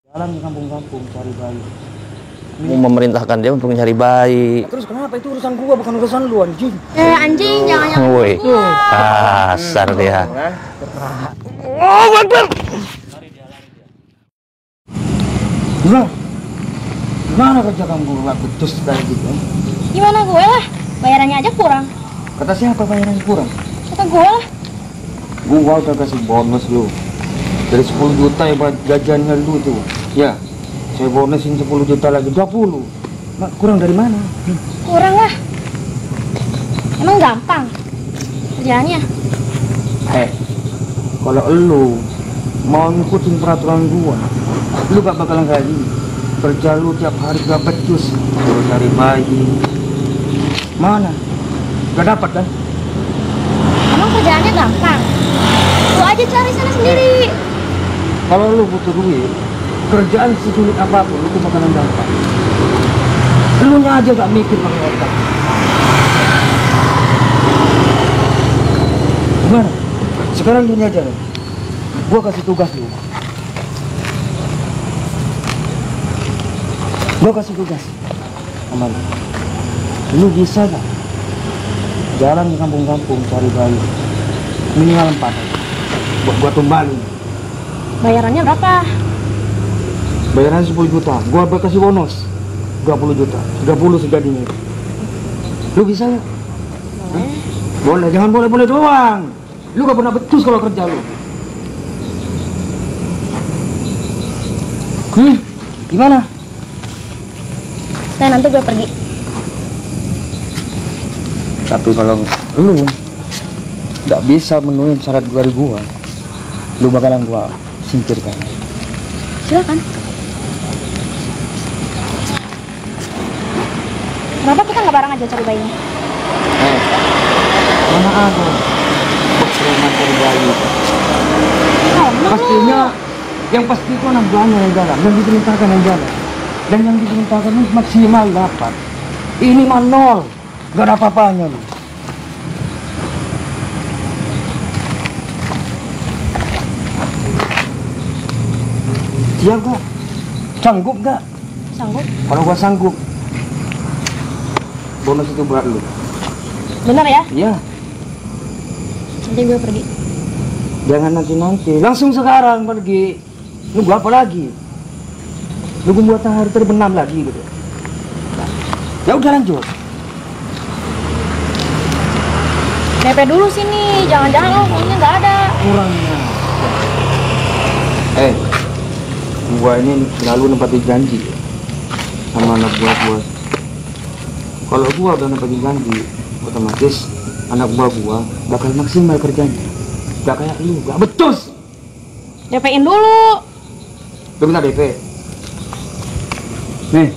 Jalan di kampung-kampung cari bayi. Mau memerintahkan dia untuk mencari bayi. Terus kenapa? Itu urusan gua, bukan urusan lu, anjing. Anjing, jangan nyamuk Woi, gua. kasar dia. Oh, bener. Gimana kerja kamu gak becus kayak gitu? Gimana gue lah? Bayarannya aja kurang. Kata siapa bayarannya kurang? Kata gue lah. Gua udah kasih bonus lu. Dari 10 juta ya buat gajiannya lu tuh. Ya, saya bonusin 10 juta lagi 20. Mak, kurang dari mana? Kurang lah. Emang gampang kerjaannya? Kalau lu mau ngikutin peraturan gua, lu gak bakalan kayak gini. Kerja lu tiap hari gak becus, suruh cari bayi. Mana? Gak dapat kan? Emang kerjaannya gampang? Lu aja cari sana sendiri. Kalau lu butuh duit, kerjaan sesulit apapun itu bakalan gampang. Lu nya aja gak mikir pakai otak. Gimana? Sekarang gini aja nih. Gua kasih tugas lu. Gua kasih tugas sama lu. Lu bisa gak jalan di kampung-kampung cari bayi minimal 4 buat gua tumbalin. Bayarannya berapa? Bayaran 10 juta, gua kasih bonus 20 juta, 30 sejadinya. Lu bisa gak? Boleh. Boleh, jangan boleh-boleh doang. Lu gak pernah becus kalau kerja lu. Gimana? Nah, nanti gue pergi. Tapi kalau lu gak bisa memenuhi syarat dari gua, lu bakalan gua singkirkan. Silakan. Kenapa kita nggak bareng aja cari bayinya? Mana ada preman cari bayi? Pastinya yang pasti itu anak buahnya yang jalan, yang diperintahkan yang jalan, dan yang diperintahkan itu maksimal dapat. Ini mah 0, gak ada apa-apanya lu. Siap gak? Sanggup gak? Sanggup. Kalau gua sanggup, bonus itu buat lu. Bener ya? Iya. Nanti gue pergi. Jangan nanti-nanti, langsung sekarang pergi. Nunggu apa lagi? Nunggu matahari terbenam lagi gitu. Nah, ya udah lanjut. DP dulu sini, jangan-jangan lo uangnya nggak ada. Kurangnya. Gua ini selalu nempatin janji sama anak gua. Kalau gua udah nempatin janji, otomatis anak gua bakal maksimal kerjanya. Gak kayak lu, gak becus. DP-in dulu. Lu minta DP. Nih,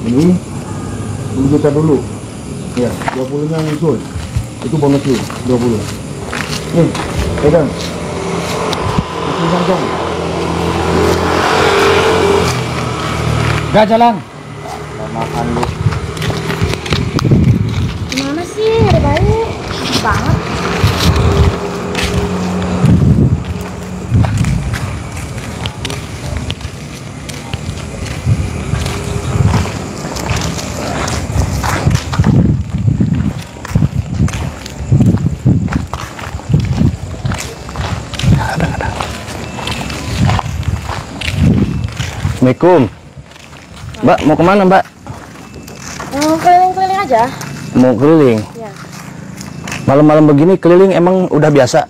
ini 10 juta dulu. Ya, 20-nya nyusul. Itu bonus lu, 20. Nih, pegang. Masih sanjang. Gak jalan. Makan lu. Gimana sih, ada bayi? Banget. Assalamualaikum. Mbak, mau kemana Mbak? Mau keliling-keliling aja. Mau keliling? Ya. Malam-malam begini keliling emang udah biasa?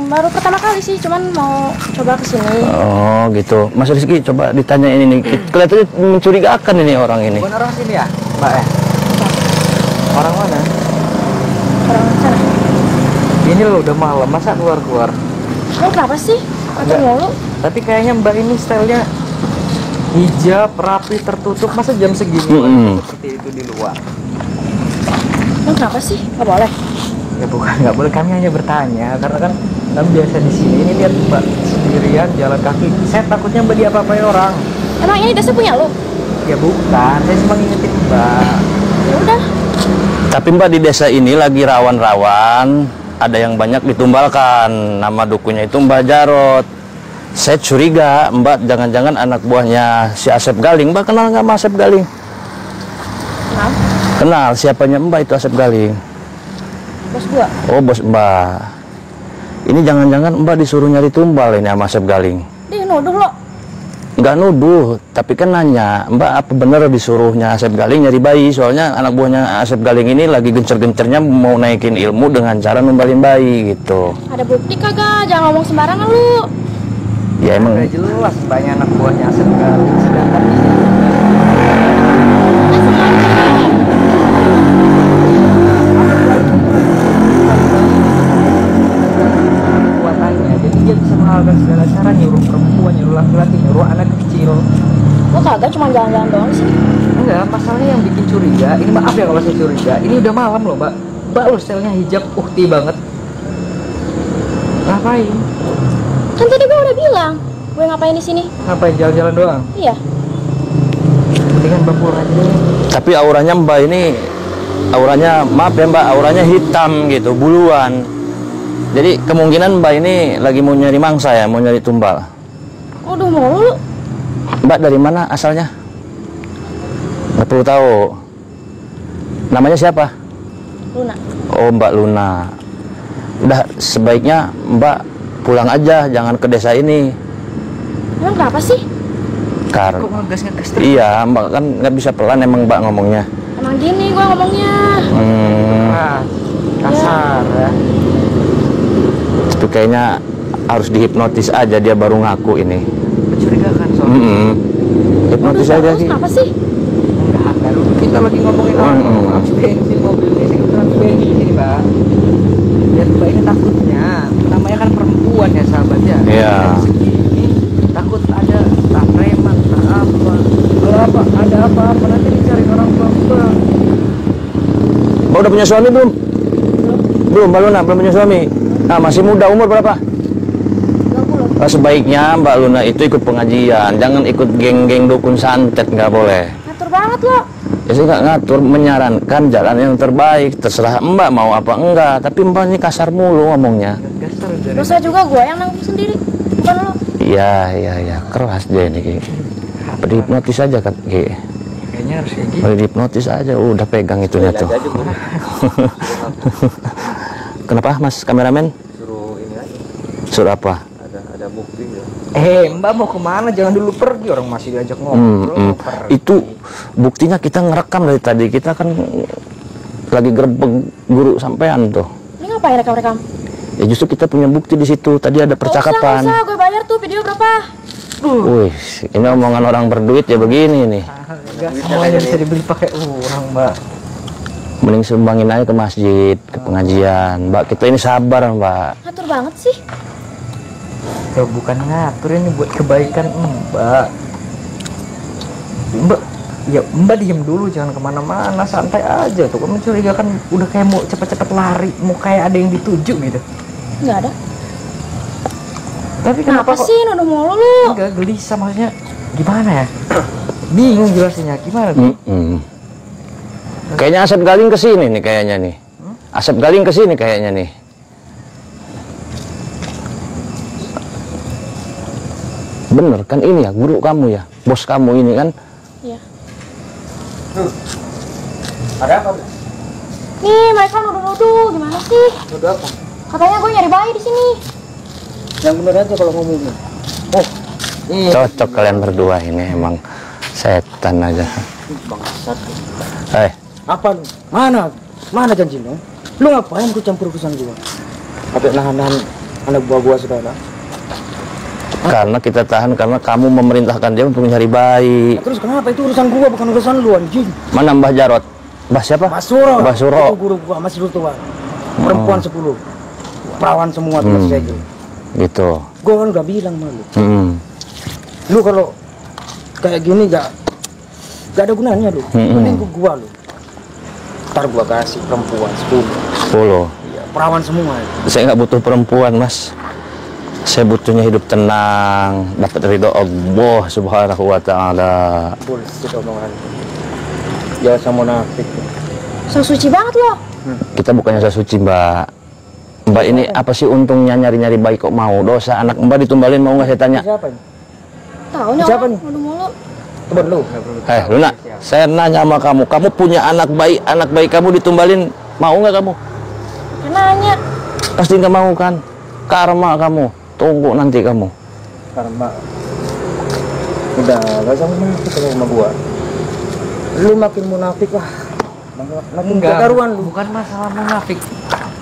Baru pertama kali sih, cuman mau coba kesini. Oh gitu. Mas Rizky coba ditanya ini nih. Kelihatannya mencurigakan ini orang ini. Bukan orang sini ya, Mbak ya? Orang mana? Orang sana. Ini loh udah malam, masa keluar-keluar? Lo kenapa sih? Macam mulu. Tapi kayaknya Mbak ini stylenya hijab, rapi, tertutup. Masa jam segini seperti itu di luar? Lo kenapa sih? Gak boleh. Ya bukan, nggak boleh. Kami hanya bertanya karena kan biasa di sini. Ini lihat Mbak sendirian jalan kaki. Saya takutnya Mbak diapa-apai orang. Emang ini desa punya lo? Ya bukan, saya cuma ngingetin Mbak. Ya udah. Tapi Mbak di desa ini lagi rawan-rawan. Ada yang banyak ditumbalkan. Nama dukunya itu Mbak Jarot. Saya curiga Mbak jangan-jangan anak buahnya si Asep Galing. Mbak kenal nggak sama Asep Galing? Kenal? Kenal, siapanya Mbak itu Asep Galing? Bos gua. Oh, bos Mbak. Ini jangan-jangan Mbak disuruh nyari tumbal ini sama Asep Galing? Dia nuduh lo. Nggak nuduh, tapi kan nanya, Mbak apa bener disuruhnya Asep Galing nyari bayi? Soalnya anak buahnya Asep Galing ini lagi gencer-gencernya mau naikin ilmu dengan cara numbalin bayi gitu. Ada bukti kagak? Jangan ngomong sembarangan lu. Ya emang Udah jelas banyak anak buahnya Asep Galing, sedangkan ini kekuatannya, jadi dia bisa menghalalkan segala cara, nyuruh perempuan, nyuruh laki-laki, nyuruh anak kecil. Lo kagak cuma jalan-jalan doang sih. Enggak, masalahnya yang bikin curiga, ini maaf ya kalau saya curiga, ini udah malam loh mbak. Mbak lo stylenya hijab ukti banget. Ngapain? Kan tadi gue udah bilang, gue ngapain di sini? Ngapain jalan-jalan doang? Iya. Mendingan mbak pulang aja deh. tapi auranya Mbak ini, auranya maaf ya Mbak, auranya hitam gitu, buluan. Jadi kemungkinan Mbak ini lagi mau nyari mangsa ya, mau nyari tumbal. Udah mau lu. Mbak dari mana asalnya? Nggak perlu tahu. Namanya siapa? Luna. Oh, Mbak Luna. Udah sebaiknya Mbak pulang aja, jangan ke desa ini. Emang kenapa sih? Kok ngegas-ngegas terus? Iya, Mbak kan nggak bisa pelan emang Mbak ngomongnya. Emang gini gue ngomongnya. Ah, kasar ya. Tapi kayaknya harus dihipnotis aja, dia baru ngaku ini. Mencurigakan soalnya. Hipnotis Udah, aja terus sih. kenapa sih? Enggak, baru kita lagi ngomongin orang habis bensin mobil ini, saya kebetulan bensin di sini mbak. Dan mbak ini takutnya, namanya kan perempuan ya sahabat ya. Iya. Jam segini takut ada tak preman, tak apa. Kalau apa ada apa-apa nanti dicari orang tua mbak. Mbak udah punya suami belum? Belum, Mbak Luna belum punya suami. Nah, masih muda, umur berapa? 20. Nah, sebaiknya Mbak Luna itu ikut pengajian, jangan ikut geng-geng dukun santet, nggak boleh. Ngatur banget lo. Ya saya nggak ngatur, menyarankan jalan yang terbaik, terserah Mbak mau apa enggak. Tapi Mbak ini kasar mulu ngomongnya. Gas terus dari. Dosa juga gue yang nanggung sendiri, bukan lo. Iya, keras dia ini Ki. Dihipnotis aja kan Ki. Kayaknya harus kayak gitu. Kalau dihipnotis aja, udah pegang itunya tuh. Kenapa Mas kameramen? Suruh ini aja, Suruh apa? ada bukti ya. Mbak mau kemana? Jangan dulu pergi, orang masih diajak ngobrol. Pergi. Itu buktinya kita ngerekam dari tadi. Kita kan lagi gerbek guru sampean tuh. Ini ngapain rekam-rekam? Ya justru kita punya bukti di situ. Tadi ada percakapan. Nggak usah, gue bayar tuh video berapa? Wih, ini omongan orang berduit ya begini nih. Enggak semuanya bisa dibeli pakai uang mbak. Mending sumbangin aja ke masjid, ke pengajian. Mbak, kita ini sabar Mbak. Ngatur banget sih. Ya bukan ngatur, ini buat kebaikan mbak. Mbak, ya mbak diem dulu, jangan kemana-mana, santai aja tuh. Kok mencurigakan udah kayak mau cepet-cepet lari, mau kayak ada yang dituju gitu. Nggak ada. Tapi Kenapa kok sih nuduh mulu lu? enggak gelisah, maksudnya gimana ya? Bingung jelasinnya, gimana tuh? Kayaknya Asep Galing kesini nih kayaknya nih. Asep Galing kesini kayaknya nih. Bener kan ini ya guru kamu ya, bos kamu ini kan. Iya. Ada apa? Nih mereka nuduh-nuduh, gimana sih? Udah apa? Katanya gue nyari bayi di sini. Yang bener aja kalau ngomongnya. Cocok kalian berdua ini emang setan aja. Bangsat. Hei, Apa lu? Mana janji lu? Lu ngapain ku campur urusan gua? Apa nahan-nahan anak buah gua segala? karena kita tahan karena kamu memerintahkan dia untuk mencari bayi. Terus kenapa itu urusan gua bukan urusan lu anjing? Mana Mbah Jarot? Mbah siapa? Mas Suro. Mbah Suro. Itu guru gua masih tua. Perempuan 10. Perawan semua tuh masih aja. Gitu. Gua kan udah bilang sama lu. Lu kalau kayak gini gak ada gunanya lu. Mending gua lu. Ntar gua kasih perempuan 10. 10. Iya, perawan semua. Saya nggak butuh perempuan, Mas. Saya butuhnya hidup tenang, dapat ridho Allah Subhanahu wa taala. Bullshit omongan. Jangan sama munafik. So suci banget lo. Kita bukannya saya suci, Mbak. Mbak ini apa sih untungnya nyari-nyari bayi kok mau? Dosa anak Mbak ditumbalin mau nggak saya tanya? Siapa ini? Tahu nih Siapa orang nih? mulu-mulu. Coba dulu. Luna, saya nanya sama kamu punya anak bayi kamu ditumbalin, mau nggak kamu? Nanya. Pasti nggak mau kan? Karma kamu, tunggu nanti kamu. Karma. Udah, gak usah munafik sama gua. Lu makin munafik lah. Makin gak karuan lu. Bukan masalah munafik.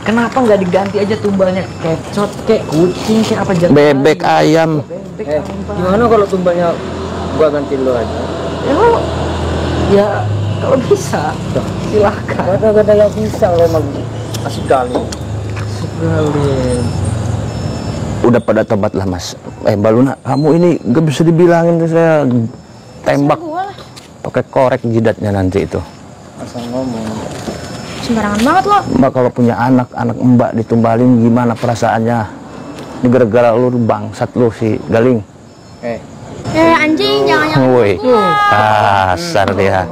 Kenapa nggak diganti aja tumbalnya kecot, kayak kucing, kayak apa jangan Bebek ayam. bebek Gimana kalau tumbalnya gua ganti lu aja? ya lo, ya kalau bisa silahkan. Gak ada yang bisa kalau emang asik kali. Sekali. Udah pada tobat lah Mas. Mbak Luna, kamu ini gak bisa dibilangin tuh saya tembak Gua lah. pakai korek jidatnya nanti itu. Asal ngomong. Sembarangan banget lo. Mbak kalau punya anak Mbak ditumbalin gimana perasaannya? Ini gara-gara lu bangsat lu si Galing. Anjing, jangan yang Woi, kasar dia.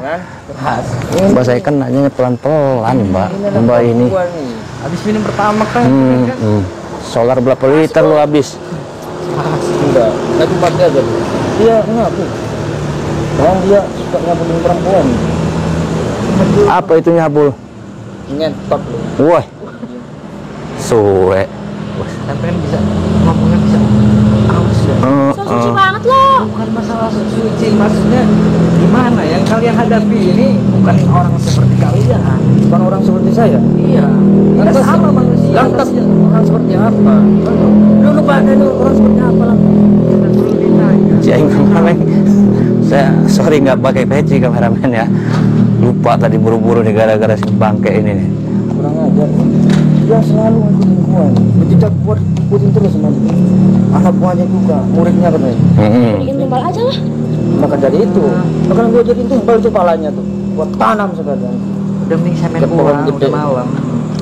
Mbak saya kan nanya pelan-pelan Mbak. Mbak ini. Gua nih. Habis minum pertama kan, Solar berapa liter lu habis? Enggak, nggak cuma dia aja bu. Dia ngaku. Orang dia suka nyabulin perempuan. Apa itu nyabul? Ngentot lu. Woi. Suwe. sampai kan bisa ngomongnya bisa awas ya. so suci banget lo. Bukan masalah suci, maksudnya gimana yang kalian hadapi ini bukan orang seperti kalian. Bukan orang seperti saya. Iya, kita Lantas sama manusia. Lantas saja. orang seperti apa? Lu lupa ada lu orang seperti apa lah? Kita perlu ditanya. Si Aing kemarin saya sorry nggak pakai peci kameramen ya. Lupa tadi buru-buru nih gara-gara si bangke ini nih. Kurang ajar. Dia selalu ngikutin gua. Tidak buat ikutin terus sama dia. Anak buahnya juga, muridnya katanya. Bikin tumbal aja lah. Maka dari itu, bakalan gua jadiin tumbal itu palanya tuh. Buat tanam sekalian. Udah mending saya main Ke pohon pulang, gede. udah malam.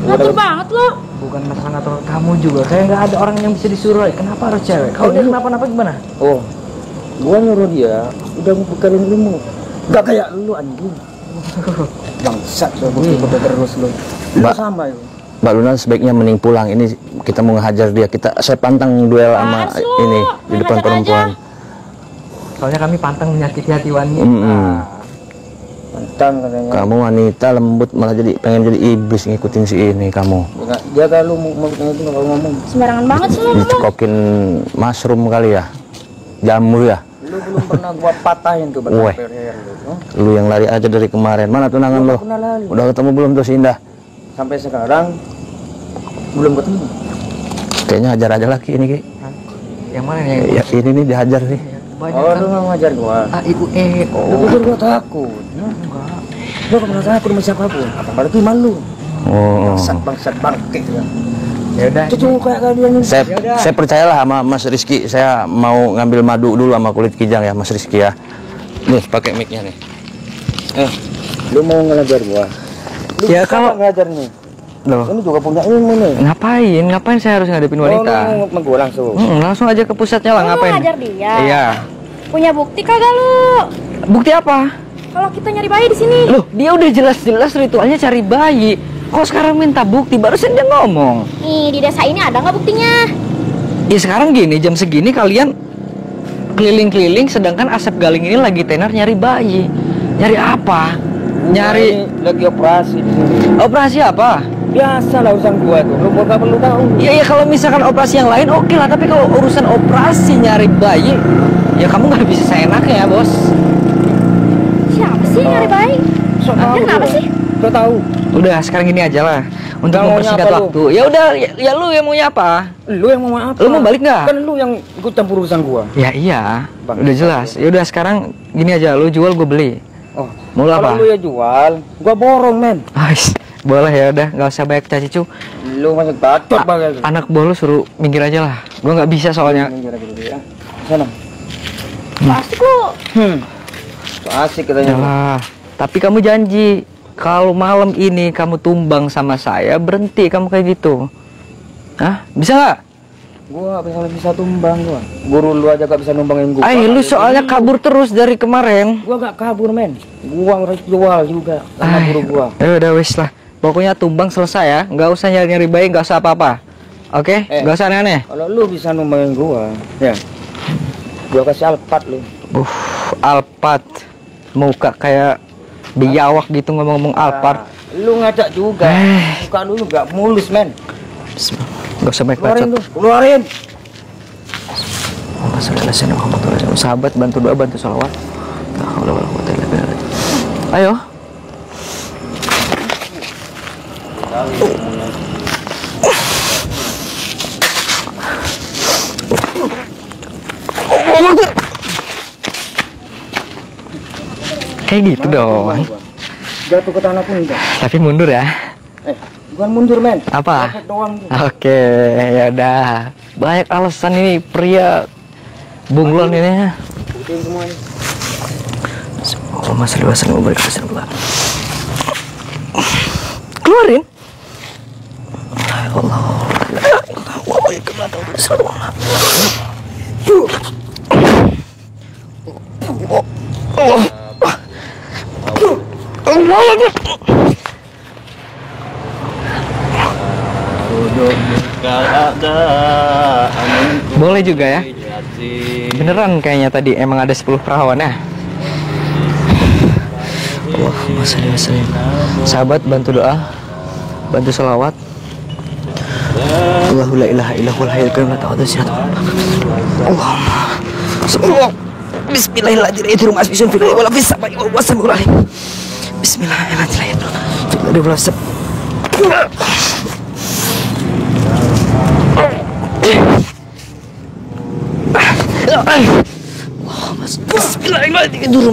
Ngatur banget lo. Bukan masalah ngatur kamu juga, kayak nggak ada orang yang bisa disuruh. Kenapa harus cewek? Kalau dia kenapa-napa gimana? Oh, gua nyuruh dia udah bekalin ilmu. Gak kayak lu anjing. Bangsat lu, ikut terus lu. Lu Mbak. sama ya. Mbak Luna sebaiknya mending pulang. Ini kita mau ngehajar dia. Saya pantang duel sama Apaan sih lo? ini di Main depan hajar perempuan. Soalnya kami pantang menyakiti hati wanita. Tantang katanya. Kamu wanita lembut malah pengen jadi iblis ngikutin si ini kamu. Dia kalau mau itu kalau ngomong. Sembarangan banget sih lo ngomong. Dicekokin mushroom kali ya. Jamur ya. Lu belum pernah gua patahin tuh Weh. leher lu. Lu yang lari aja dari kemarin. Mana tunangan lo? Pernah lari. Udah ketemu belum tuh si Indah? Sampai sekarang belum ketemu. Kayaknya hajar aja lagi ini Ki. Yang mana yang Ya ini nih dihajar nih. banyak Oh, kan? lu nggak ngajar gua. A, I, U, E. Lu pikir gua takut? Enggak. Gua gak pernah takut sama siapapun. Apalagi malu. Oh. Bangsat bangke ya. Ya udah. Cucu kayak kalian ini. Saya percayalah sama Mas Rizky. Saya mau ngambil madu dulu sama kulit kijang ya Mas Rizky ya. Nih pakai mic-nya nih. Lu mau ngelajar gua? Lu Ya, bisa kalau- nggak ngajar nih. Loh, Ini juga punya ilmu nih. ngapain saya harus ngadepin wanita? Oh, lu mau gua langsung. Langsung aja ke pusatnya lah, Lo ngapain? ngajar dia. Iya. Punya bukti kagak lu? Bukti apa? Kalau kita nyari bayi di sini. Loh, dia udah jelas-jelas ritualnya cari bayi. Kok sekarang minta bukti? Barusan dia ngomong. Nih, di desa ini ada nggak buktinya? Ya sekarang gini, jam segini kalian keliling-keliling sedangkan Asep Galing ini lagi tenar nyari bayi. Nyari apa? Nyari Ini lagi operasi di sini. operasi apa? Biasa lah urusan gua tuh. Lu gak perlu tahu. Ya kalau misalkan operasi yang lain oke lah, tapi kalau urusan operasi nyari bayi, ya kamu nggak bisa seenaknya ya bos. Siapa sih yang nyari bayi? So Dia kenapa sih? Gak tahu. Udah sekarang gini aja lah, untuk Kamu maunya mempersingkat apa, lu? waktu. Ya udah, ya lu yang maunya apa? Lu yang mau apa? Lu mau balik nggak? Kan lu yang ikut campur urusan gua. Ya iya, Bang, udah jelas. Ya udah sekarang gini aja, lu jual gue beli. Oh, Mau lu apa? kalau lu ya jual, gua borong men. Ais, boleh ya udah, nggak usah banyak cacicu. Lu masih bacot banget. Anak bolu suruh minggir aja lah. Gue nggak bisa soalnya. Ya. Sana. Pasti kok. So asik katanya. Yalah. Tapi kamu janji kalau malam ini kamu tumbang sama saya, berhenti kamu kayak gitu. Hah? Bisa nggak? Gua bisa tumbang gua. Guru lu aja gak bisa numbangin gua. Lu soalnya kabur terus dari kemarin. Gua gak kabur men. Gua ritual juga sama guru gua. Ya udah wis lah. Pokoknya tumbang selesai ya. Nggak usah nyari-nyari bayi, nggak usah apa-apa. Oke, gak usah aneh-aneh. Kalau lu bisa numbangin gua, ya. Gua kasih Alphard lu. Alphard. Muka kayak biawak gitu ngomong-ngomong Alphard. Lu ngajak juga. Muka lu nggak mulus, men. Gak usah baik Keluarin bacot. lu, keluarin. Sahabat bantu doa, bantu sholawat. Ayo. Kayak gitu dong. Jatuh ke tanah pun enggak. Tapi mundur ya. Bukan mundur, men. Apa? Lepek doang. Oke, ya udah. Banyak alasan ini pria bunglon ini. Ikutin semuanya. Oh, Mas Lewasan mau balik ke sana. Keluarin. Allah. Boleh juga ya. Beneran kayaknya tadi emang ada 10 perawan ya. Allahumma sholli wa sallim. Sahabat bantu doa, bantu sholawat. Allahu la ilaha illa huwal hayyul qayyum la ta'khudhuhu sinatun wa la nawm. Allahumma Bismillahirrahmanirrahim. Masbisun fil wala fis samai wa huwas samiul alim. Bismillahirrahmanirrahim. Bismillahirrahmanirrahim.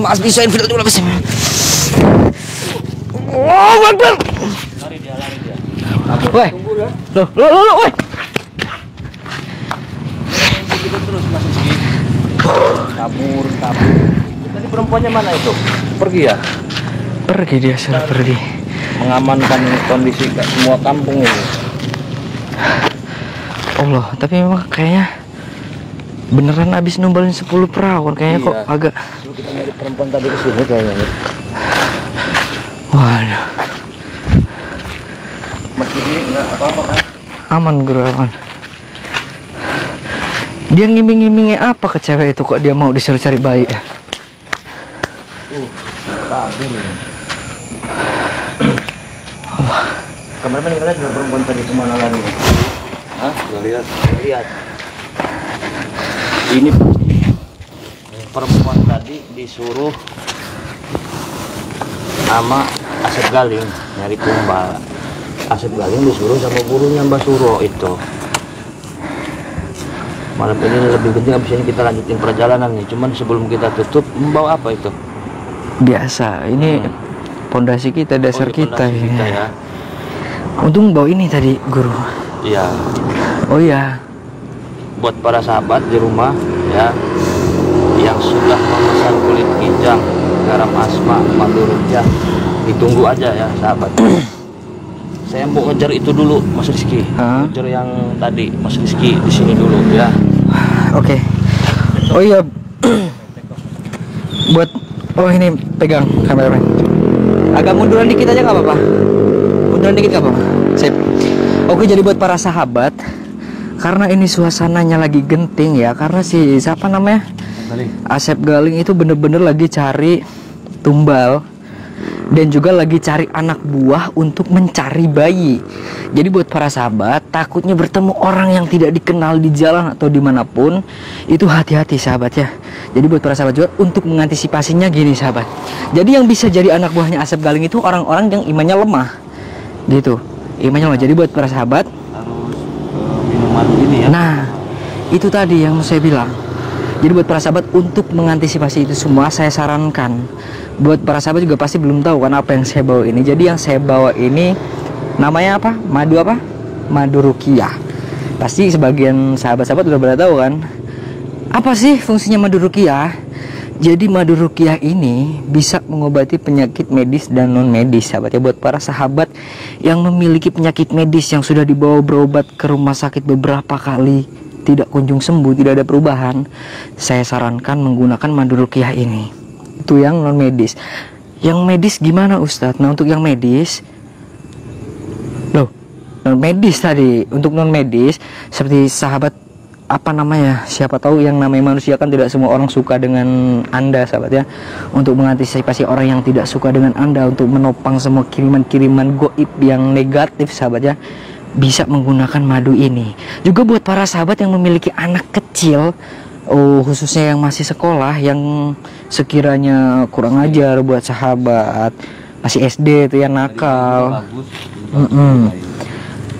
Masbisun fil wala fis samai. Allahu Akbar. Lari dia. Woi. Loh, woi. Kabur. Tadi perempuannya mana itu? Pergi ya? Pergi dia, sudah pergi. Mengamankan kondisi semua kampung ini. Allah, tapi memang kayaknya beneran abis numbalin 10 perawan kayaknya. Kok agak. Kita nyari perempuan tadi ke sini kayaknya. Waduh. Masih nggak apa-apa kan? Aman guru, aman. Dia ngiming-ngimingnya apa ke cewek itu kok dia mau disuruh cari bayi ya? Kabur ya. Kemarin kita lihat perempuan tadi kemana lari? Hah? Nggak lihat. Ini perempuan tadi disuruh sama Asep Galing nyari tumbal. Asep Galing disuruh sama gurunya Mbak Suro itu. Malam ini lebih penting, abis ini kita lanjutin perjalanan nih. Cuman sebelum kita tutup, membawa apa itu? Biasa, ini pondasi kita, dasar kita ini. Ya. Untung bawa ini tadi guru. Iya. Oh iya. Buat para sahabat di rumah ya, yang sudah memesan kulit kijang, garam asma, madu rukyah, ditunggu aja ya sahabat. Saya mau ngejar itu dulu, Mas Rizky. Ngejar yang tadi, Mas Rizky di sini dulu ya. Oke. Oh iya. Buat ini pegang kameramen. Agak munduran dikit aja nggak apa-apa. Munduran dikit nggak apa-apa. Sip. Oke, jadi buat para sahabat, karena ini suasananya lagi genting ya, karena si siapa namanya? Asep Galing itu bener-bener lagi cari tumbal dan juga lagi cari anak buah untuk mencari bayi. Jadi buat para sahabat, takutnya bertemu orang yang tidak dikenal di jalan atau dimanapun, itu hati-hati sahabat ya. Jadi buat para sahabat juga, untuk mengantisipasinya gini sahabat. Jadi yang bisa jadi anak buahnya Asep Galing itu orang-orang yang imannya lemah, gitu. Imannya lemah. Jadi buat para sahabat Harus minuman ini ya. Nah, itu tadi yang saya bilang. Jadi buat para sahabat, untuk mengantisipasi itu semua, saya sarankan buat para sahabat juga pasti belum tahu kan apa yang saya bawa ini. Jadi yang saya bawa ini namanya apa? Madu apa? Madu rukyah. Pasti sebagian sahabat-sahabat udah pada tahu kan apa sih fungsinya madu rukyah. Jadi madu rukyah ini bisa mengobati penyakit medis dan non medis sahabat ya. Buat para sahabat yang memiliki penyakit medis yang sudah dibawa berobat ke rumah sakit beberapa kali tidak kunjung sembuh, tidak ada perubahan, saya sarankan menggunakan madu rukyah ini. Itu yang non medis. Yang medis gimana Ustadz? Nah untuk yang medis, loh, non medis tadi. Untuk non medis seperti sahabat apa namanya, siapa tahu yang namanya manusia kan tidak semua orang suka dengan Anda sahabat ya. Untuk mengantisipasi orang yang tidak suka dengan Anda, untuk menopang semua kiriman-kiriman goib yang negatif sahabat ya, bisa menggunakan madu ini. Juga buat para sahabat yang memiliki anak kecil, khususnya yang masih sekolah, yang sekiranya kurang ajar buat sahabat, masih SD itu ya, nakal,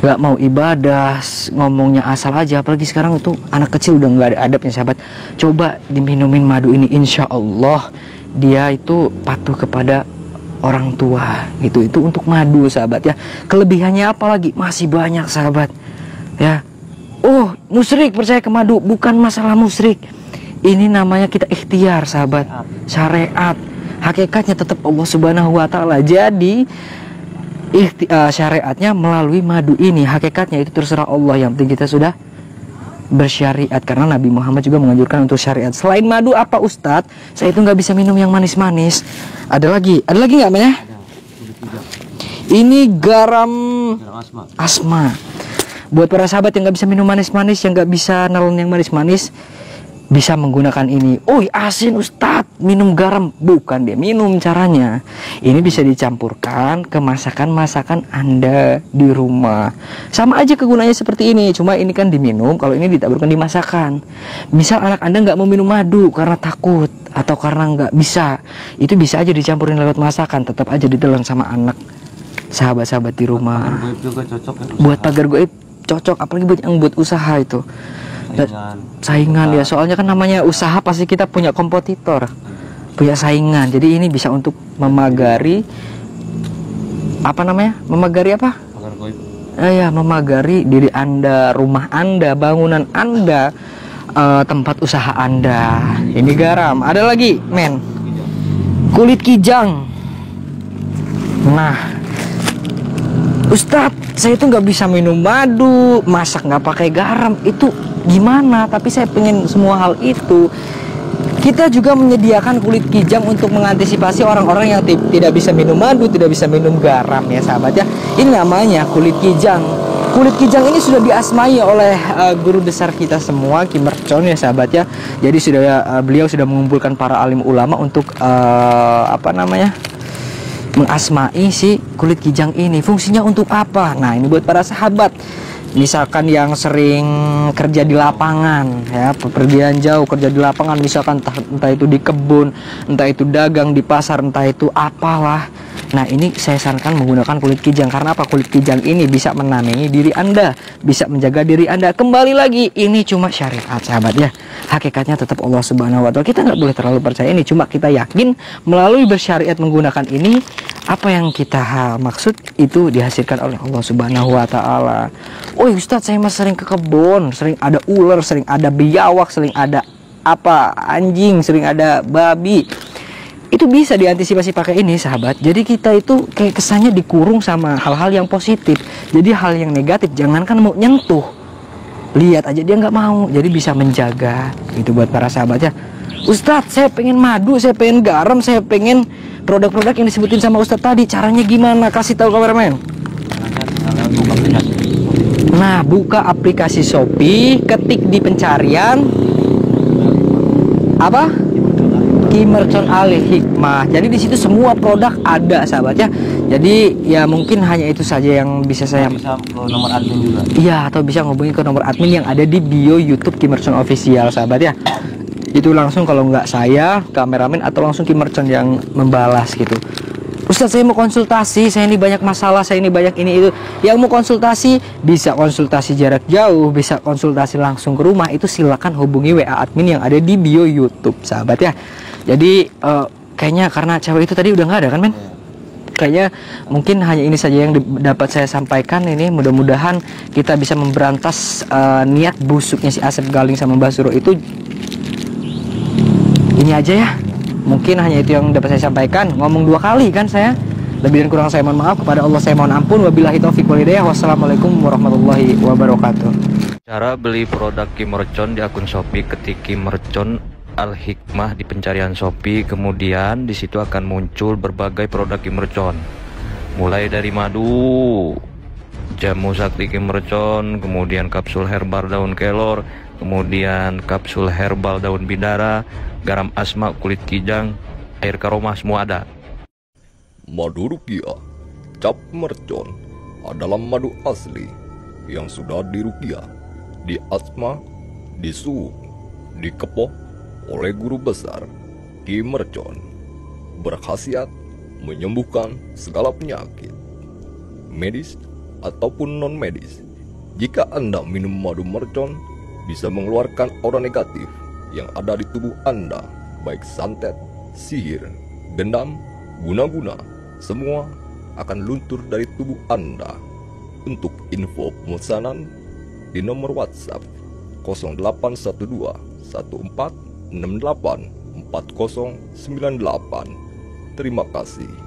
gak mau ibadah, ngomongnya asal aja. Apalagi sekarang itu anak kecil udah gak ada adabnya sahabat. Coba diminumin madu ini, insya Allah dia itu patuh kepada orang tua gitu. Itu untuk madu sahabat ya. Kelebihannya apa lagi? Masih banyak sahabat ya. Oh, musyrik percaya ke madu, bukan masalah musyrik. Ini namanya kita ikhtiar sahabat, syariat. Hakikatnya tetap Allah Subhanahu wa taala. Jadi syariatnya melalui madu ini, hakikatnya itu terserah Allah, yang penting kita sudah bersyariat. Karena Nabi Muhammad juga menganjurkan untuk syariat. Selain madu apa Ustadz? Saya itu nggak bisa minum yang manis-manis. Ada lagi nggak ya? Ini garam asma. Buat para sahabat yang nggak bisa minum manis-manis, yang nggak bisa nelen yang manis-manis, bisa menggunakan ini. Oh, asin Ustadz, minum garam. Bukan dia minum caranya. Ini bisa dicampurkan ke masakan-masakan Anda di rumah. Sama aja kegunaannya seperti ini, cuma ini kan diminum, kalau ini ditaburkan di masakan. Misal anak Anda nggak mau minum madu karena takut atau karena nggak bisa, itu bisa aja dicampurin lewat masakan, tetap aja ditelan sama anak sahabat-sahabat di rumah. Buat pagar goib cocok, apalagi buat yang buat usaha itu. Saingan ya, soalnya kan namanya usaha pasti kita punya kompetitor, punya saingan. Jadi ini bisa untuk memagari apa namanya? Memagari apa? Ya, memagari diri Anda, rumah Anda, bangunan Anda, tempat usaha Anda. Ini garam. Ada lagi, men. Kulit kijang. Nah, Ustadz, saya itu nggak bisa minum madu, masak nggak pakai garam, itu gimana? Tapi saya pengen semua hal itu. Kita juga menyediakan kulit kijang untuk mengantisipasi orang-orang yang tidak bisa minum madu, tidak bisa minum garam ya sahabat ya. Ini namanya kulit kijang. Kulit kijang ini sudah diasmai oleh guru besar kita semua, Ki Mercon ya sahabat ya. Jadi beliau sudah mengumpulkan para alim ulama untuk apa namanya, mengasmai si kulit kijang ini. Fungsinya untuk apa? Nah, ini buat para sahabat misalkan yang sering kerja di lapangan ya, pepergian jauh kerja di lapangan, misalkan entah itu di kebun, entah itu dagang di pasar, entah itu apalah. Nah, ini saya sarankan menggunakan kulit kijang. Karena apa? Kulit kijang ini bisa menamai diri Anda, bisa menjaga diri Anda. Kembali lagi, ini cuma syariat sahabat ya. Hakikatnya tetap Allah Subhanahu wa taala. Kita nggak boleh terlalu percaya ini, cuma kita yakin melalui bersyariat menggunakan ini, apa yang kita maksud itu dihasilkan oleh Allah Subhanahu wa taala. Oh Ustadz, saya mas sering ke kebun, sering ada ular, sering ada biawak, sering ada apa anjing, sering ada babi. Itu bisa diantisipasi pakai ini sahabat. Jadi kita itu kayak kesannya dikurung sama hal-hal yang positif. Jadi hal yang negatif jangankan mau nyentuh, lihat aja dia nggak mau. Jadi bisa menjaga itu buat para sahabat ya. Ustadz, saya pengen madu, saya pengen garam, saya pengen produk-produk yang disebutin sama Ustadz tadi. Caranya gimana? Kasih tahu kameramen. Nah, buka aplikasi Shopee, ketik di pencarian apa? Ki Mercon Al Hikmah. Jadi di situ semua produk ada sahabat ya. Jadi ya mungkin hanya itu saja yang bisa saya. Bisa ke nomor admin juga. Iya, atau bisa ngubungi ke nomor admin yang ada di bio YouTube Ki Mercon Official sahabat ya. Itu langsung, kalau nggak saya, kameramen, atau langsung Ki Mercon yang membalas gitu. Ustadz, saya mau konsultasi, saya ini banyak masalah, saya ini banyak ini itu. Yang mau konsultasi, bisa konsultasi jarak jauh, bisa konsultasi langsung ke rumah. Itu silakan hubungi WA admin yang ada di bio YouTube sahabat ya. Jadi kayaknya karena cewek itu tadi udah nggak ada kan men? Kayaknya mungkin hanya ini saja yang dapat saya sampaikan ini. Mudah-mudahan kita bisa memberantas niat busuknya si Asep Galing sama Mbak Suro itu. Ini aja ya. Mungkin hanya itu yang dapat saya sampaikan. Ngomong 2 kali kan saya. Lebih dan kurang saya mohon maaf. Kepada Allah saya mohon ampun. Wabillahi taufiq wal hidayah. Wassalamualaikum warahmatullahi wabarakatuh. Cara beli produk Ki Mercon di akun Shopee, ketik Ki Mercon Al Hikmah di pencarian Shopee. Kemudian di situ akan muncul berbagai produk Ki Mercon. Mulai dari madu, jamu sakti Ki Mercon, kemudian kapsul herbal daun kelor, kemudian kapsul herbal daun bidara, garam asma kulit kijang, air karoma, semua ada. Madu rukiah cap mercon adalah madu asli yang sudah dirukiah, diasma, disuuk, dikepoh oleh guru besar Ki Mercon, berkhasiat menyembuhkan segala penyakit medis ataupun non medis. Jika Anda minum madu mercon, bisa mengeluarkan aura negatif yang ada di tubuh Anda, baik santet, sihir, gendam, guna-guna, semua akan luntur dari tubuh Anda. Untuk info pemesanan di nomor WhatsApp 0812 1468 4098. Terima kasih.